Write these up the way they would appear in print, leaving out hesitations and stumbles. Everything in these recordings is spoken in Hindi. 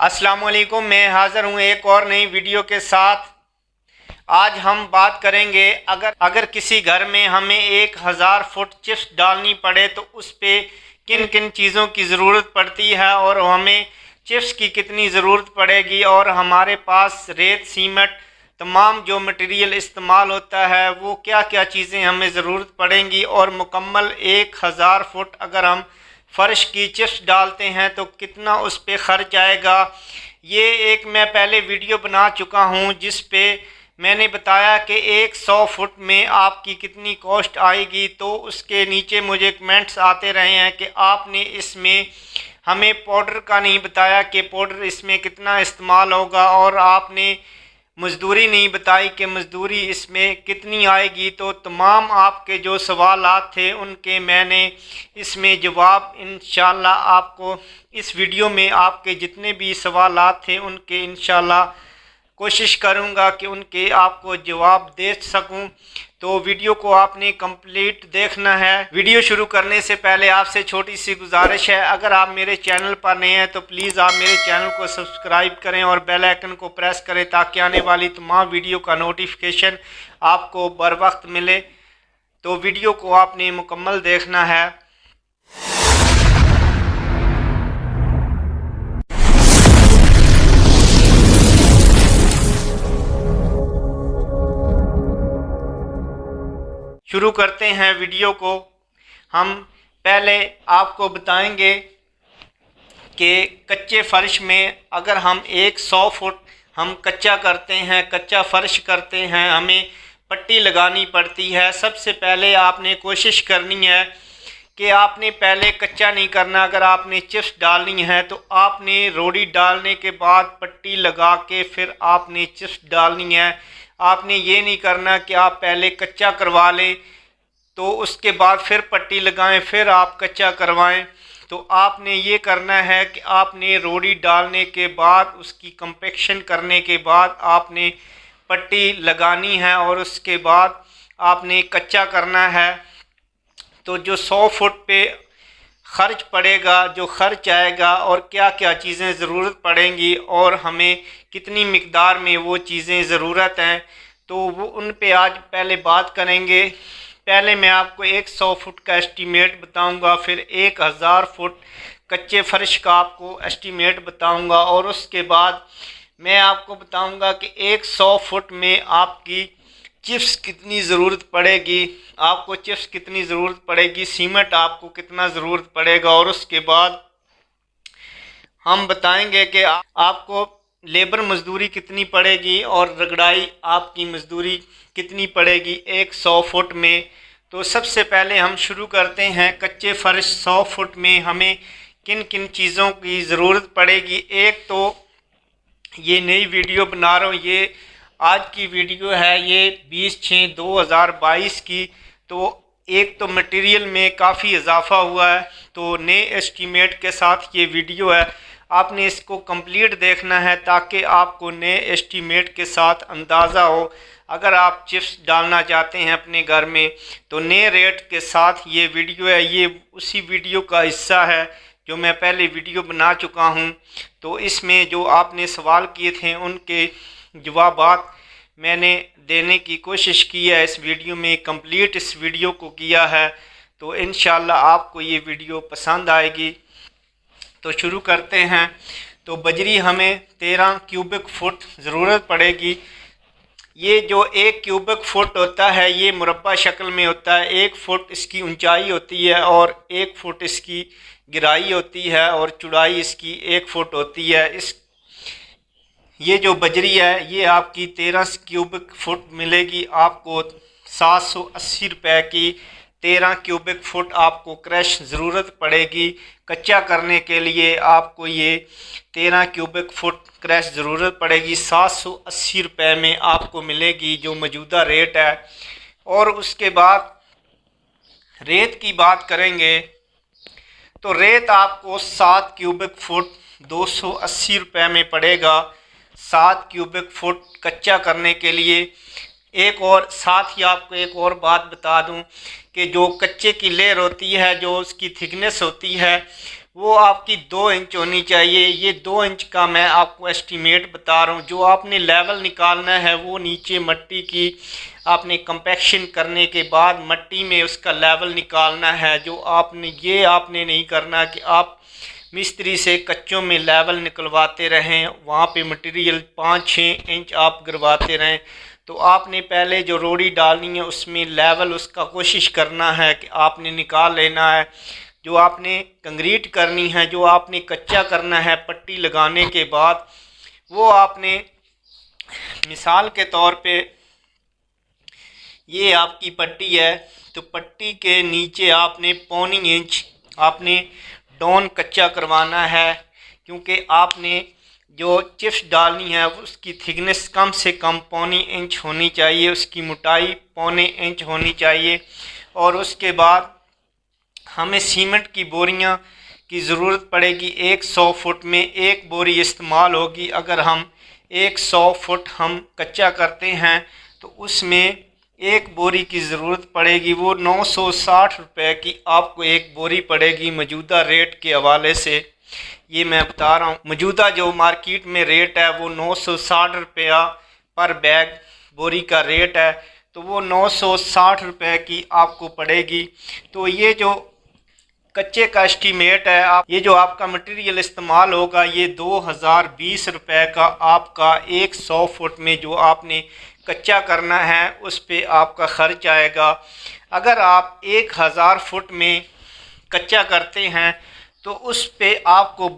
अस्सलामुअलैकुम, मैं हाज़िर हूँ एक और नई वीडियो के साथ। आज हम बात करेंगे अगर किसी घर में हमें 1000 फुट चिप्स डालनी पड़े तो उस पे किन किन चीज़ों की ज़रूरत पड़ती है और हमें चिप्स की कितनी ज़रूरत पड़ेगी और हमारे पास रेत सीमेंट तमाम जो मटेरियल इस्तेमाल होता है वो क्या क्या चीज़ें हमें ज़रूरत पड़ेंगी और मुकम्मल 1000 फुट अगर हम फ़र्श की चिप्स डालते हैं तो कितना उस पे खर्च आएगा। ये एक मैं पहले वीडियो बना चुका हूँ जिस पे मैंने बताया कि 100 फुट में आपकी कितनी कॉस्ट आएगी। तो उसके नीचे मुझे कमेंट्स आते रहे हैं कि आपने इसमें हमें पाउडर का नहीं बताया कि पाउडर इसमें कितना इस्तेमाल होगा और आपने मज़दूरी नहीं बताई कि मज़दूरी इसमें कितनी आएगी। तो तमाम आपके जो सवालात थे उनके मैंने इसमें जवाब इंशाल्लाह आपको इस वीडियो में आपके जितने भी सवालात थे उनके इंशाल्लाह कोशिश करूंगा कि उनके आपको जवाब दे सकूं। तो वीडियो को आपने कंप्लीट देखना है। वीडियो शुरू करने से पहले आपसे छोटी सी गुजारिश है, अगर आप मेरे चैनल पर नए हैं तो प्लीज़ आप मेरे चैनल को सब्सक्राइब करें और बेल आइकन को प्रेस करें ताकि आने वाली तमाम वीडियो का नोटिफिकेशन आपको बर वक्त मिले। तो वीडियो को आपने मुकम्मल देखना है। शुरू करते हैं वीडियो को। हम पहले आपको बताएंगे कि कच्चे फ़र्श में अगर हम 100 फुट हम कच्चा करते हैं, कच्चा फ़र्श करते हैं, हमें पट्टी लगानी पड़ती है। सबसे पहले आपने कोशिश करनी है कि आपने पहले कच्चा नहीं करना। अगर आपने चिप्स डालनी है तो आपने रोड़ी डालने के बाद पट्टी लगा के फिर आपने चिप्स डालनी है। आपने ये नहीं करना कि आप पहले कच्चा करवा लें तो उसके बाद फिर पट्टी लगाएं फिर आप कच्चा करवाएं। तो आपने ये करना है कि आपने रोड़ी डालने के बाद उसकी कंपेक्शन करने के बाद आपने पट्टी लगानी है और उसके बाद आपने कच्चा करना है। तो जो 100 फुट पे ख़र्च पड़ेगा, जो ख़र्च आएगा और क्या क्या चीज़ें ज़रूरत पड़ेंगी और हमें कितनी मिक़दार में वो चीज़ें ज़रूरत हैं, तो वो उन पे आज पहले बात करेंगे। पहले मैं आपको 100 फुट का एस्टीमेट बताऊंगा, फिर 1000 फुट कच्चे फ़र्श का आपको एस्टीमेट बताऊंगा और उसके बाद मैं आपको बताऊंगा कि 100 फुट में आपकी चिप्स कितनी ज़रूरत पड़ेगी, आपको चिप्स कितनी ज़रूरत पड़ेगी, सीमेंट आपको कितना ज़रूरत पड़ेगा और उसके बाद हम बताएंगे कि आपको लेबर मज़दूरी कितनी पड़ेगी और रगड़ाई आपकी मज़दूरी कितनी पड़ेगी 100 फुट में। तो सबसे पहले हम शुरू करते हैं कच्चे फ़र्श 100 फुट में हमें किन किन चीज़ों की ज़रूरत पड़ेगी। एक तो ये नई वीडियो बना रहा हूँ, ये आज की वीडियो है, ये 20/6/2022 की। तो एक तो मटेरियल में काफ़ी इजाफा हुआ है, तो नए एस्टीमेट के साथ ये वीडियो है। आपने इसको कंप्लीट देखना है ताकि आपको नए एस्टीमेट के साथ अंदाज़ा हो। अगर आप चिप्स डालना चाहते हैं अपने घर में तो नए रेट के साथ ये वीडियो है। ये उसी वीडियो का हिस्सा है जो मैं पहले वीडियो बना चुका हूँ। तो इसमें जो आपने सवाल किए थे उनके जवाबात मैंने देने की कोशिश की है। इस वीडियो में कंप्लीट इस वीडियो को किया है, तो इंशाल्लाह आपको ये वीडियो पसंद आएगी। तो शुरू करते हैं। तो बजरी हमें 13 क्यूबिक फुट ज़रूरत पड़ेगी। ये जो 1 क्यूबिक फुट होता है ये मुरब्बा शक्ल में होता है। 1 फुट इसकी ऊंचाई होती है और 1 फुट इसकी गहराई होती है और चौड़ाई इसकी 1 फुट होती है। ये जो बजरी है ये आपकी 13 क्यूबिक फुट मिलेगी आपको 780 रुपये की। 13 क्यूबिक फुट आपको क्रश ज़रूरत पड़ेगी कच्चा करने के लिए। आपको ये 13 क्यूबिक फुट क्रश ज़रूरत पड़ेगी 780 रुपये में आपको मिलेगी जो मौजूदा रेट है। और उसके बाद रेत की बात करेंगे तो रेत आपको 7 क्यूबिक फुट 280 रुपये में पड़ेगा 7 क्यूबिक फुट कच्चा करने के लिए। एक और साथ ही आपको एक और बात बता दूं कि जो कच्चे की लेयर होती है, जो उसकी थिकनेस होती है वो आपकी 2 इंच होनी चाहिए। ये 2 इंच का मैं आपको एस्टीमेट बता रहा हूँ। जो आपने लेवल निकालना है वो नीचे मट्टी की आपने कंपैक्शन करने के बाद मट्टी में उसका लेवल निकालना है। जो आपने नहीं करना कि आप मिस्त्री से कच्चों में लेवल निकलवाते रहें, वहाँ पे मटेरियल 5-6 इंच आप गिरवाते रहें। तो आपने पहले जो रोड़ी डालनी है उसमें लेवल उसका कोशिश करना है कि आपने निकाल लेना है। जो आपने कंक्रीट करनी है, जो आपने कच्चा करना है पट्टी लगाने के बाद, वो आपने मिसाल के तौर पे ये आपकी पट्टी है तो पट्टी के नीचे आपने 1.25 इंच आपने डाउन कच्चा करवाना है, क्योंकि आपने जो चिप्स डालनी है उसकी थिकनेस कम से कम 1.25 इंच होनी चाहिए, उसकी मोटाई 1.25 इंच होनी चाहिए। और उसके बाद हमें सीमेंट की बोरियां की ज़रूरत पड़ेगी। 100 फुट में एक बोरी इस्तेमाल होगी। अगर हम 100 फुट हम कच्चा करते हैं तो उसमें एक बोरी की ज़रूरत पड़ेगी। वो 960 रुपये की आपको एक बोरी पड़ेगी मौजूदा रेट के हवाले से। ये मैं बता रहा हूँ, मौजूदा जो मार्केट में रेट है वो 960 रुपया पर बैग बोरी का रेट है। तो वो 960 रुपये की आपको पड़ेगी। तो ये जो कच्चे का एस्टीमेट है, आप ये जो आपका मटेरियल इस्तेमाल होगा ये 2020 रुपये का आपका 100 फुट में जो आपने कच्चा करना है उस पे आपका ख़र्च आएगा। अगर आप 1000 फुट में कच्चा करते हैं तो उस पे आपको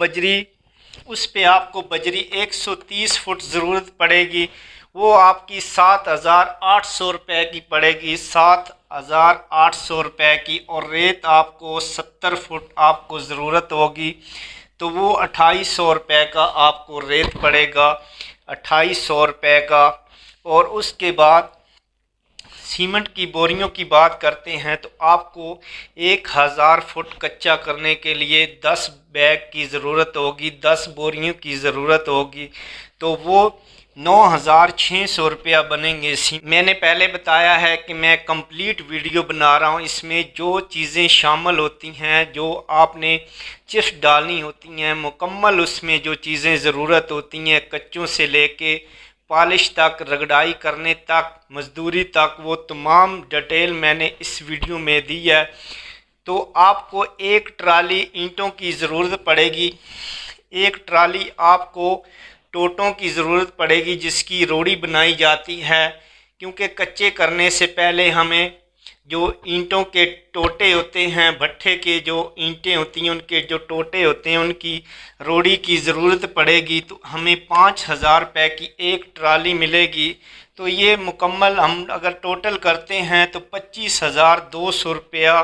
बजरी 130 फुट ज़रूरत पड़ेगी। वो आपकी 7,800 रुपये की पड़ेगी, 7,800 रुपये की। और रेत आपको 70 फुट आपको ज़रूरत होगी तो वो 2800 रुपये का आपको रेत पड़ेगा, 2800 रुपये का। और उसके बाद सीमेंट की बोरियों की बात करते हैं तो आपको 1000 फुट कच्चा करने के लिए 10 बैग की ज़रूरत होगी, 10 बोरियों की ज़रूरत होगी। तो वो 9,600 रुपया बनेंगे। मैंने पहले बताया है कि मैं कंप्लीट वीडियो बना रहा हूँ, इसमें जो चीज़ें शामिल होती हैं, जो आपने चिप्स डालनी होती हैं, मुकम्मल उसमें जो चीज़ें ज़रूरत होती हैं कच्चों से लेके पॉलिश तक, रगड़ाई करने तक, मजदूरी तक, वो तमाम डिटेल मैंने इस वीडियो में दी है। तो आपको एक ट्राली ईंटों की ज़रूरत पड़ेगी, एक ट्राली आपको टोटों की ज़रूरत पड़ेगी जिसकी रोड़ी बनाई जाती है। क्योंकि कच्चे करने से पहले हमें जो ईंटों के टोटे होते हैं, भट्ठे के जो ईंटें होती हैं उनके जो टोटे होते हैं उनकी रोड़ी की ज़रूरत पड़ेगी। तो हमें 5,000 रुपये की एक ट्राली मिलेगी। तो ये मुकम्मल हम अगर टोटल करते हैं तो 25,200 रुपया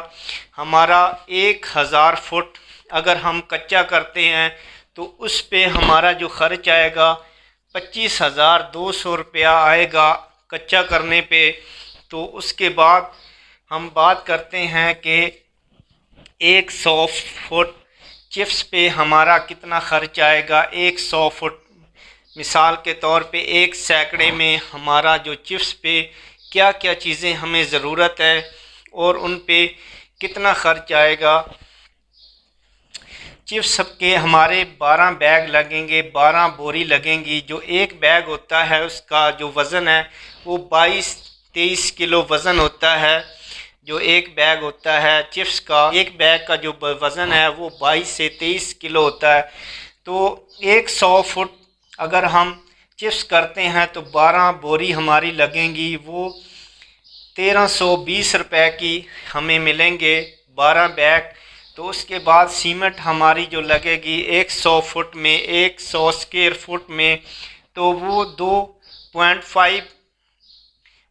हमारा 1000 फुट अगर हम कच्चा करते हैं तो उस पे हमारा जो ख़र्च आएगा 25,200 रुपया आएगा कच्चा करने पे। तो उसके बाद हम बात करते हैं कि 100 फुट चिप्स पे हमारा कितना ख़र्च आएगा। 100 फुट मिसाल के तौर पे एक सैकड़े में हमारा जो चिप्स पे क्या क्या चीज़ें हमें ज़रूरत है और उन पे कितना ख़र्च आएगा। चिप्स के हमारे 12 बैग लगेंगे, 12 बोरी लगेंगी। जो एक बैग होता है उसका जो वज़न है वो 22-23 किलो वज़न होता है। जो एक बैग होता है चिप्स का, एक बैग का जो वज़न है वो 22 से 23 किलो होता है। तो 100 फुट अगर हम चिप्स करते हैं तो 12 बोरी हमारी लगेंगी, वो 1320 रुपये की हमें मिलेंगे 12 बैग। तो उसके बाद सीमेंट हमारी जो लगेगी 100 फुट में, 100 स्क्वायर फुट में, तो वो 2.5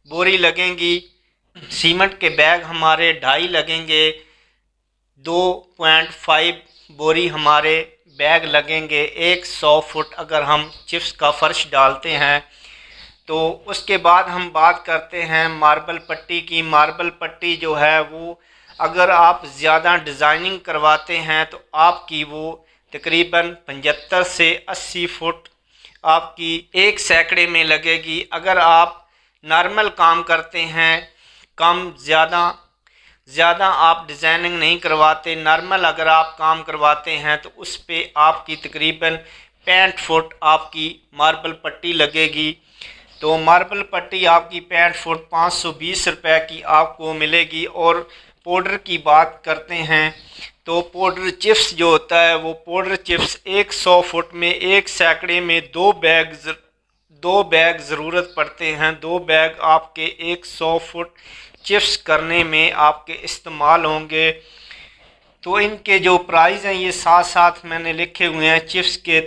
बोरी लगेंगी। सीमेंट के बैग हमारे 2.5 लगेंगे, 2.5 बोरी हमारे बैग लगेंगे 100 फुट अगर हम चिप्स का फ़र्श डालते हैं। तो उसके बाद हम बात करते हैं मार्बल पट्टी की। मार्बल पट्टी जो है वो अगर आप ज़्यादा डिज़ाइनिंग करवाते हैं तो आपकी वो तकरीबन 75 से 80 फुट आपकी एक सैकड़े में लगेगी। अगर आप नॉर्मल काम करते हैं, कम ज़्यादा आप डिज़ाइनिंग नहीं करवाते, नॉर्मल अगर आप काम करवाते हैं तो उस पे आपकी तकरीबन 65 फुट आपकी मार्बल पट्टी लगेगी। तो मार्बल पट्टी आपकी 65 फुट 520 रुपये की आपको मिलेगी। और पाउडर की बात करते हैं तो पाउडर चिप्स जो होता है वो पाउडर चिप्स 100 फुट में एक सैकड़े में दो बैग ज़रूरत पड़ते हैं। 2 बैग आपके 100 फुट चिप्स करने में आपके इस्तेमाल होंगे। तो इनके जो प्राइस हैं ये साथ साथ मैंने लिखे हुए हैं। चिप्स के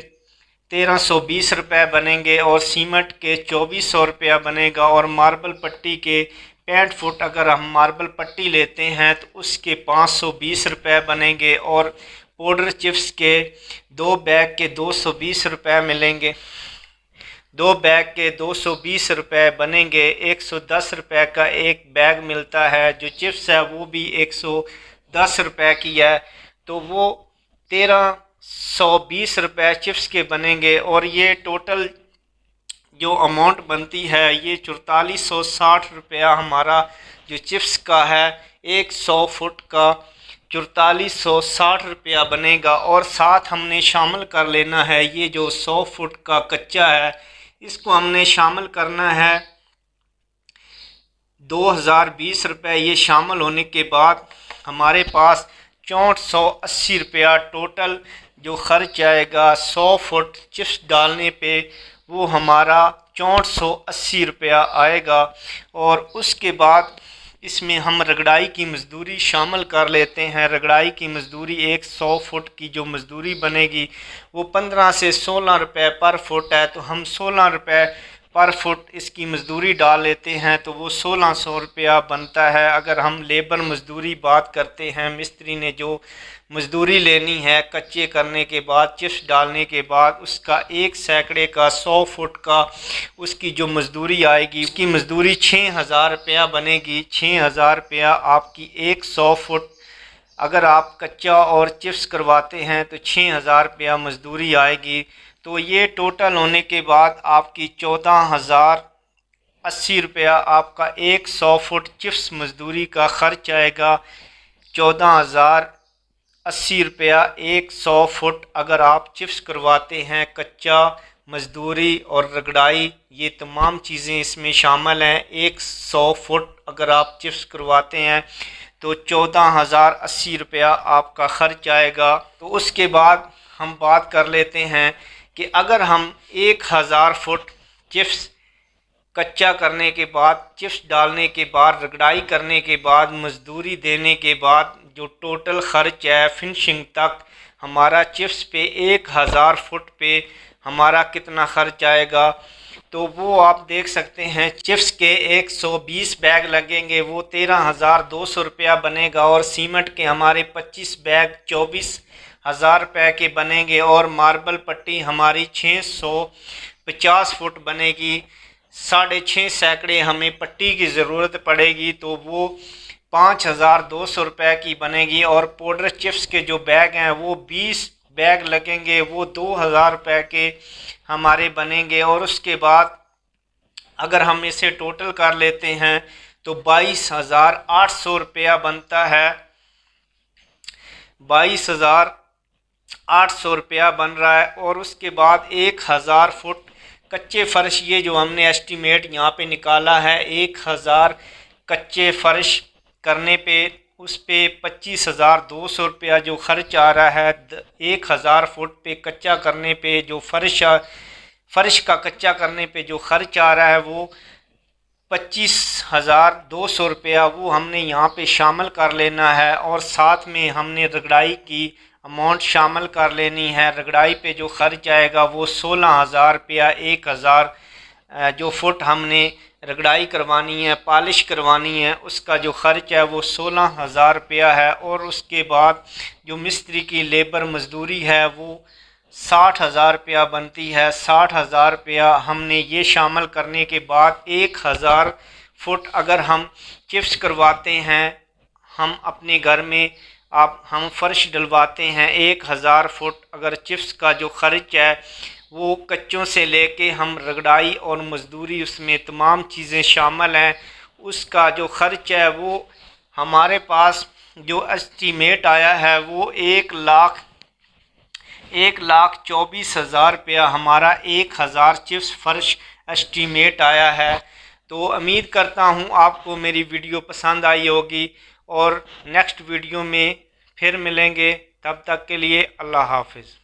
1320 रुपये बनेंगे और सीमेंट के 2400 रुपया बनेगा। और मार्बल पट्टी के 65 फुट अगर हम मार्बल पट्टी लेते हैं तो उसके 520 रुपये बनेंगे। और पाउडर चिप्स के 2 बैग के 220 रुपये मिलेंगे। 2 बैग के 220 रुपये बनेंगे। 110 रुपये का एक बैग मिलता है। जो चिप्स है वो भी 110 रुपये की है। तो वो 1320 रुपये चिप्स के बनेंगे। और ये टोटल जो अमाउंट बनती है ये 4460 रुपया हमारा जो चिप्स का है 100 फुट का 4460 रुपया बनेगा। और साथ हमने शामिल कर लेना है ये जो 100 फुट का कच्चा है, इसको हमने शामिल करना है 2020 रुपये। ये शामिल होने के बाद हमारे पास 6480 रुपया टोटल जो खर्च आएगा 100 फुट चिप्स डालने पे, वो हमारा 6480 रुपया आएगा। और उसके बाद इसमें हम रगड़ाई की मज़दूरी शामिल कर लेते हैं। रगड़ाई की मज़दूरी 100 फुट की जो मज़दूरी बनेगी वो 15 से 16 रुपये पर फुट है। तो हम 16 रुपये पर फुट इसकी मज़दूरी डाल लेते हैं तो वो 1600 रुपया बनता है। अगर हम लेबर मज़दूरी बात करते हैं, मिस्त्री ने जो मज़दूरी लेनी है कच्चे करने के बाद चिप्स डालने के बाद, उसका एक सैकड़े का 100 फुट का उसकी जो मज़दूरी आएगी उसकी मज़दूरी 6000 रुपया बनेगी। 6000 रुपया आपकी 100 फुट अगर आप कच्चा और चिप्स करवाते हैं तो 6000 रुपया मज़दूरी आएगी। तो ये टोटल होने के बाद आपकी 14080 रुपया आपका 100 फुट चिप्स मज़दूरी का ख़र्च आएगा। 14080 रुपया 100 फुट अगर आप चिप्स करवाते हैं, कच्चा, मज़दूरी और रगड़ाई ये तमाम चीज़ें इसमें शामिल हैं। 100 फुट अगर आप चिप्स करवाते हैं तो 14080 रुपया आपका ख़र्च आएगा। तो उसके बाद हम बात कर लेते हैं कि अगर हम 1000 फुट चिप्स कच्चा करने के बाद, चिप्स डालने के बाद, रगड़ाई करने के बाद, मज़दूरी देने के बाद जो टोटल ख़र्च है फिनिशिंग तक हमारा चिप्स पे 1000 फुट पे हमारा कितना ख़र्च आएगा, तो वो आप देख सकते हैं। चिप्स के 120 बैग लगेंगे, वो 13200 रुपया बनेगा। और सीमेंट के हमारे 25 बैग 24000 रुपये के बनेंगे। और मार्बल पट्टी हमारी 650 फुट बनेगी। 6.5 सैकड़े हमें पट्टी की ज़रूरत पड़ेगी तो वो 5200 रुपये की बनेगी। और पाउडर चिप्स के जो बैग हैं वो 20 बैग लगेंगे, वो 2000 रुपये के हमारे बनेंगे। और उसके बाद अगर हम इसे टोटल कर लेते हैं तो 22800 रुपया बनता है। 22800 रुपया बन रहा है। और उसके बाद 1000 फुट कच्चे फ़र्श, ये जो हमने एस्टीमेट यहाँ पे निकाला है, 1000 कच्चे फ़र्श करने पे उस पे 25200 रुपया जो ख़र्च आ रहा है। 1000 फुट पे कच्चा करने पे जो फ़र्श का कच्चा करने पे जो ख़र्च आ रहा है वो 25200 रुपया वो हमने यहाँ पे शामिल कर लेना है। और साथ में हमने रगड़ाई की अमाउंट शामिल कर लेनी है। रगड़ाई पे जो ख़र्च आएगा वो 16000 रुपया, 1000 जो फुट हमने रगड़ाई करवानी है, पॉलिश करवानी है, उसका जो ख़र्च है वो 16000 रुपया है। और उसके बाद जो मिस्त्री की लेबर मज़दूरी है वो 60000 रुपया बनती है। 60000 रुपया हमने ये शामिल करने के बाद 1000 फुट अगर हम चिप्स करवाते हैं, हम अपने घर में हम फ़र्श डलवाते हैं, 1000 फुट अगर चिप्स का जो ख़र्च है वो कच्चों से लेके हम रगड़ाई और मज़दूरी उसमें तमाम चीज़ें शामिल हैं, उसका जो ख़र्च है वो हमारे पास जो एस्टीमेट आया है वो 1,24,000 रुपया हमारा 1,000 चिप्स फर्श एस्टीमेट आया है। तो उम्मीद करता हूँ आपको मेरी वीडियो पसंद आई होगी और नेक्स्ट वीडियो में फिर मिलेंगे। तब तक के लिए अल्लाह हाफिज़।